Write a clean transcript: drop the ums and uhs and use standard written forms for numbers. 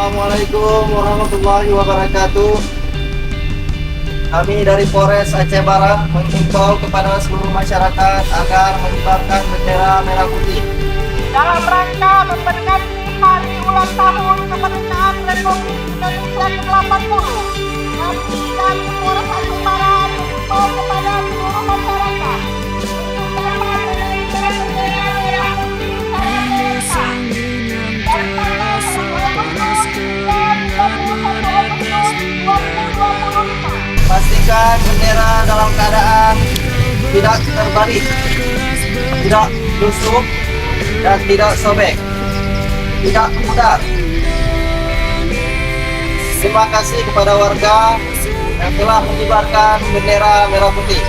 Assalamualaikum warahmatullahi wabarakatuh. Kami dari Polres Aceh Barat menghimbau kepada seluruh masyarakat agar mengibarkan bendera merah putih dalam rangka memperingati hari ulang tahun kemerdekaan Republik Indonesia ke-80. Kami Polres Aceh Barat menghimbau kepada seluruh masyarakat untuk dapat mengibarkan bendera merah putih secara serentak dan tanggal 20 hingga 31 Agustus 2025. Pastikan bendera dalam keadaan tidak terbalik, tidak lusuk, dan tidak sobek, tidak pudar. Terima kasih kepada warga yang telah mengibarkan bendera merah putih.